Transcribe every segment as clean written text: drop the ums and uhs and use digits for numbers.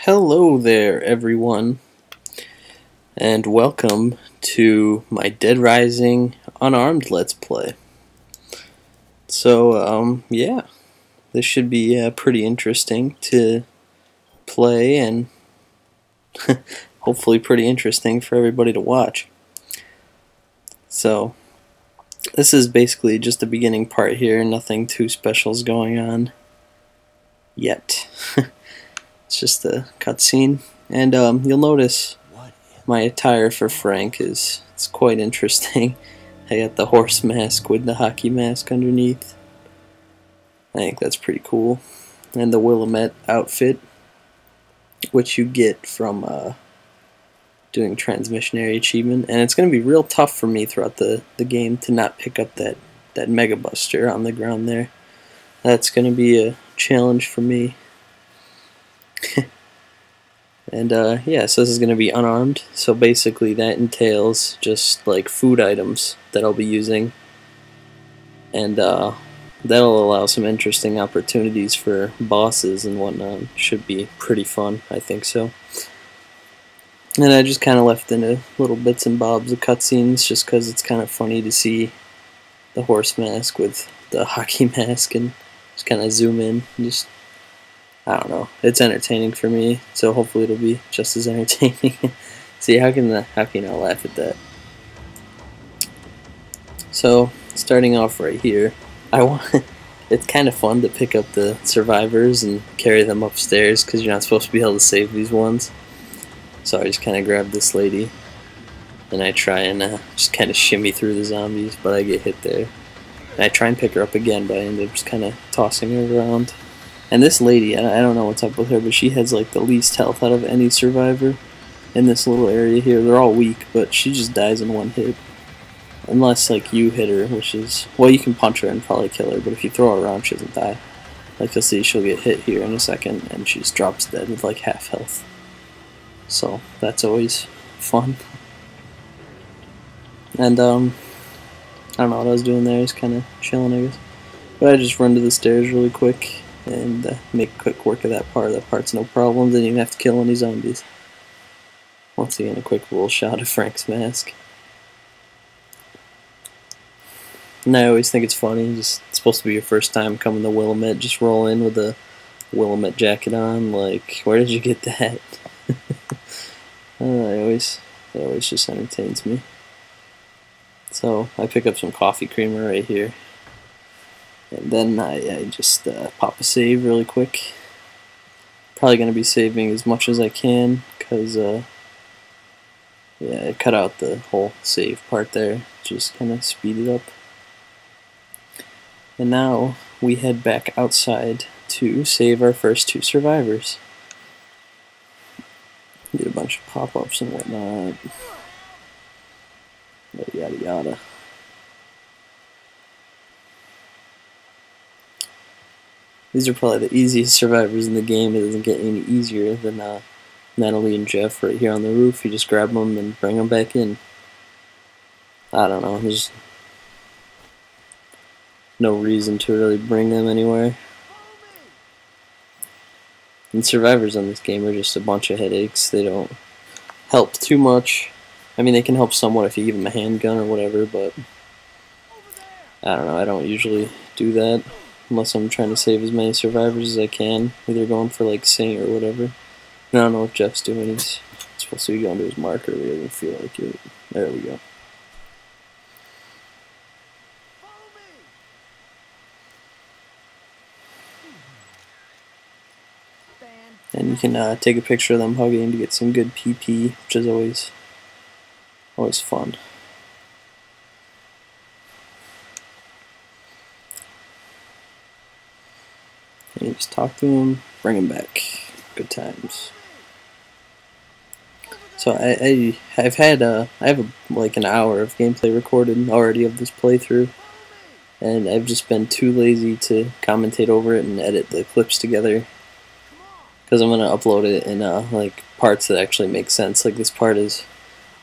Hello there, everyone, and welcome to my Dead Rising Unarmed Let's Play. So, yeah, this should be pretty interesting to play and hopefully pretty interesting for everybody to watch. So, this is basically just the beginning part here, nothing too special is going on yet. It's just a cutscene, and you'll notice my attire for Frank it's quite interesting. I got the horse mask with the hockey mask underneath. I think that's pretty cool. And the Willamette outfit, which you get from doing Transmission Area Achievement. And it's going to be real tough for me throughout the game to not pick up that Mega Buster on the ground there. That's going to be a challenge for me. And yeah, so this is going to be unarmed, so basically that entails just like food items that I'll be using, and that'll allow some interesting opportunities for bosses and whatnot. Should be pretty fun, I think so. And I just kind of left in little bits and bobs of cutscenes just because it's kind of funny to see the horse mask with the hockey mask and just kind of zoom in and just, I don't know. It's entertaining for me, so hopefully it'll be just as entertaining. See, how can you not laugh at that? So, starting off right here, it's kind of fun to pick up the survivors and carry them upstairs because you're not supposed to be able to save these ones. So I just kind of grab this lady and I try and just kind of shimmy through the zombies, but I get hit there. And I try and pick her up again, but I end up just kind of tossing her around. And this lady, I don't know what's up with her, but she has like the least health out of any survivor in this little area here. They're all weak, but she just dies in one hit. Unless like you hit her, which is, well, you can punch her and probably kill her, but if you throw her around, she doesn't die. Like you'll see, she'll get hit here in a second, and she just drops dead with like half health. So that's always fun. And I don't know what I was doing there. I was kind of chilling, I guess. But I just run to the stairs really quick and make quick work of that part. That part's no problem. Didn't even have to kill any zombies. Once again, a quick little shot of Frank's mask. And I always think it's funny. Just, it's supposed to be your first time coming to Willamette. Just roll in with a Willamette jacket on. Like, where did you get that? That always just entertains me. So I pick up some coffee creamer right here. And then I just pop a save really quick. Probably going to be saving as much as I can, because yeah, I cut out the whole save part there. Just kind of speed it up. And now we head back outside to save our first two survivors. Get a bunch of pop-ups and whatnot. Yada yada yada. These are probably the easiest survivors in the game. It doesn't get any easier than Natalie and Jeff right here on the roof. You just grab them and bring them back in. I don't know. There's no reason to really bring them anywhere. And survivors on this game are just a bunch of headaches. They don't help too much. I mean, they can help somewhat if you give them a handgun or whatever, but I don't know. I don't usually do that unless I'm trying to save as many survivors as I can, either going for like Saint or whatever. And I don't know what Jeff's doing. He's supposed to be going to his marker, but he doesn't feel like it. There we go. And you can take a picture of them hugging to get some good PP, which is always fun. And you just talk to them, bring them back. Good times. So I have like an hour of gameplay recorded already of this playthrough, and I've just been too lazy to commentate over it and edit the clips together. Because I'm going to upload it in like parts that actually make sense. Like this part is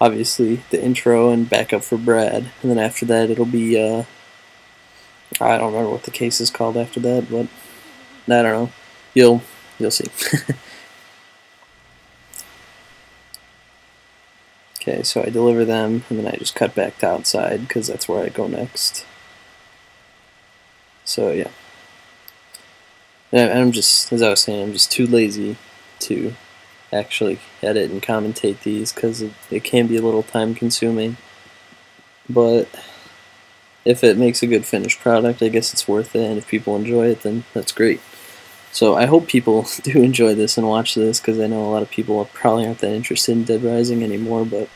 obviously the intro and backup for Brad, and then after that it'll be I don't remember what the case is called after that, but I don't know. You'll see. Okay, so I deliver them, and then I just cut back to outside because that's where I go next. So yeah, and I'm just, as I was saying, I'm just too lazy to actually edit and commentate these because it can be a little time consuming. But if it makes a good finished product, I guess it's worth it, and if people enjoy it, then that's great. So I hope people do enjoy this and watch this, because I know a lot of people probably aren't that interested in Dead Rising anymore, but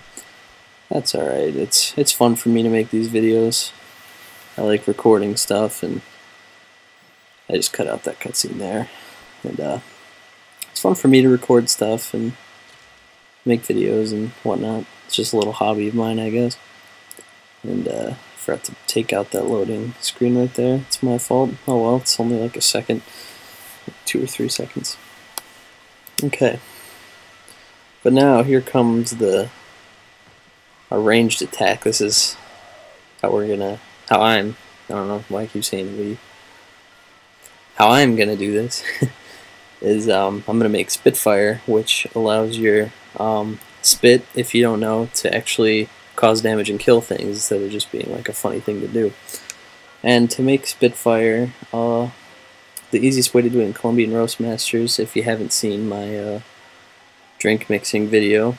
that's alright. It's fun for me to make these videos. I like recording stuff, and I just cut out that cutscene there. And it's fun for me to record stuff and make videos and whatnot. It's just a little hobby of mine, I guess. And I forgot to take out that loading screen right there. It's my fault. Oh well, it's only like a second. 2 or 3 seconds. Okay. But now here comes the ranged attack. This is how I don't know why I keep saying we. How I'm gonna do this is I'm gonna make Spitfire, which allows your spit, if you don't know, to actually cause damage and kill things instead of just being like a funny thing to do. And to make Spitfire, the easiest way to do it in Colombian Roast Masters, if you haven't seen my drink mixing video,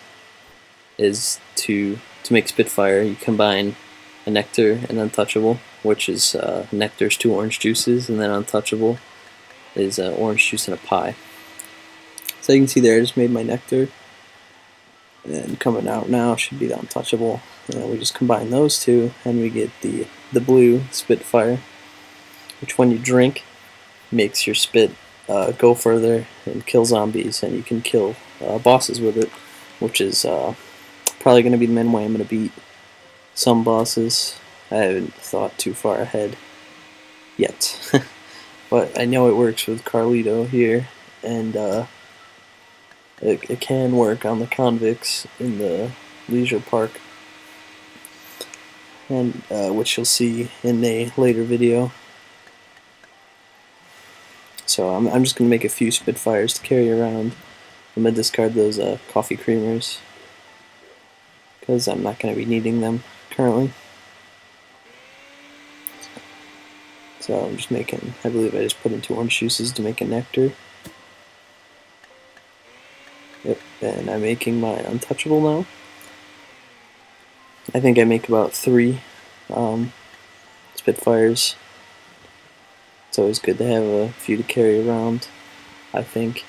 is to make Spitfire, you combine a nectar and untouchable, which is nectar's 2 orange juices, and then untouchable is orange juice and a pie. So you can see there, I just made my nectar, and coming out now should be the untouchable. And we just combine those two, and we get the blue Spitfire, which when you drink makes your spit go further and kill zombies, and you can kill bosses with it, which is probably going to be the main way I'm going to beat some bosses. I haven't thought too far ahead yet, but I know it works with Carlito here, and it can work on the convicts in the leisure park, and which you'll see in a later video. So I'm just going to make a few Spitfires to carry around. I'm going to discard those coffee creamers because I'm not going to be needing them currently. So I'm just making, I believe I just put in 2 orange juices to make a nectar. Yep, and I'm making my untouchable now. I think I make about 3 Spitfires. It's always good to have a few to carry around, I think,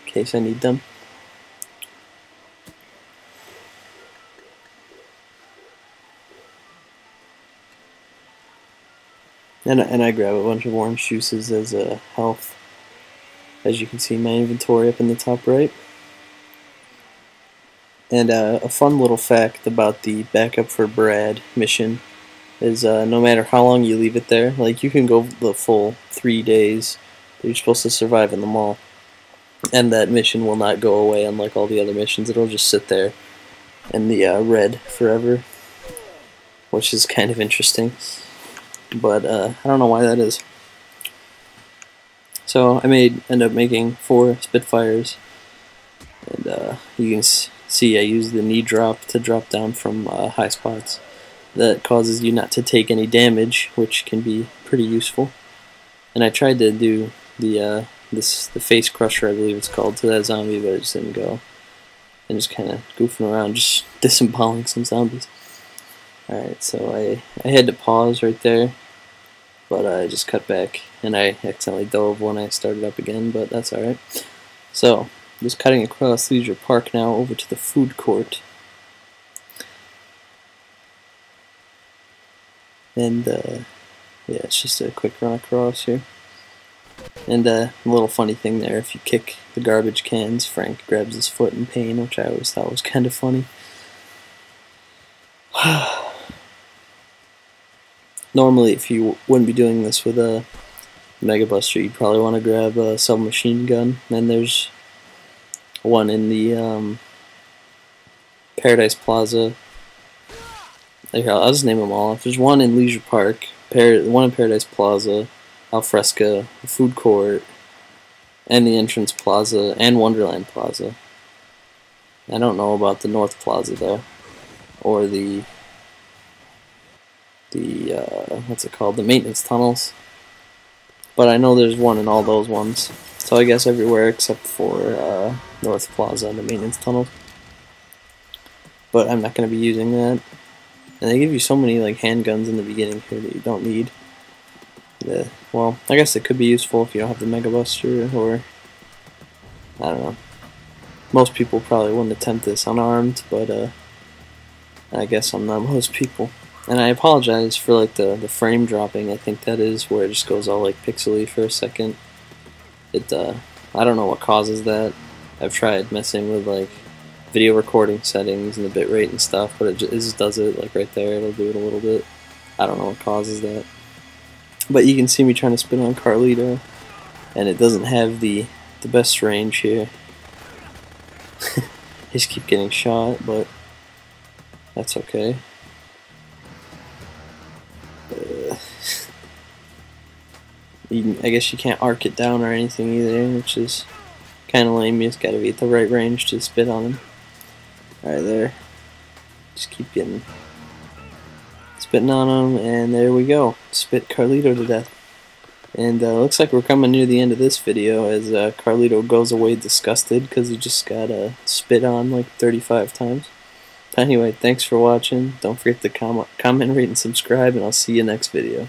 in case I need them. And I grab a bunch of orange juices as a health, as you can see in my inventory up in the top right. And a fun little fact about the Backup for Brad mission is no matter how long you leave it there, like you can go the full 3 days that you're supposed to survive in the mall, and that mission will not go away unlike all the other missions. It'll just sit there in the red forever, which is kind of interesting, but I don't know why that is. So I end up making 4 Spitfires, and you can see I use the knee drop to drop down from high spots. That causes you not to take any damage, which can be pretty useful. And I tried to do the face crusher, I believe it's called, to that zombie, but it just didn't go. And just kind of goofing around, just disemboweling some zombies. Alright, so I had to pause right there, but I just cut back, and I accidentally dove when I started up again, but that's alright. So, just cutting across Leisure Park now over to the food court. And yeah, it's just a quick run across here. And a little funny thing there, if you kick the garbage cans, Frank grabs his foot in pain, which I always thought was kind of funny. Normally, if you wouldn't be doing this with a Mega Buster, you'd probably want to grab a submachine gun. And there's one in the Paradise Plaza. I'll just name them all. There's one in Leisure Park, one in Paradise Plaza, Alfresca, the food court, and the entrance plaza, and Wonderland Plaza. I don't know about the North Plaza though. or the what's it called, the maintenance tunnels. But I know there's one in all those ones. So I guess everywhere except for North Plaza and the maintenance tunnels. But I'm not going to be using that. And they give you so many like handguns in the beginning here that you don't need. Well, I guess it could be useful if you don't have the Mega Buster, or I don't know. Most people probably wouldn't attempt this unarmed, but I guess I'm not most people. And I apologize for like the frame dropping. I think that is where it just goes all like pixely for a second. I don't know what causes that. I've tried messing with like video recording settings and the bitrate and stuff, but it just does it like right there. It'll do it a little bit. I don't know what causes that. But you can see me trying to spin on Carlito, and it doesn't have the best range here. I just keep getting shot, but that's okay. I guess you can't arc it down or anything either, which is kind of lame. You just gotta be at the right range to spit on him. Right there. Just keep spitting on him, and there we go. Spit Carlito to death. And looks like we're coming near the end of this video as Carlito goes away disgusted because he just got spit on like 35 times. Anyway, thanks for watching. Don't forget to comment, rate, and subscribe, and I'll see you next video.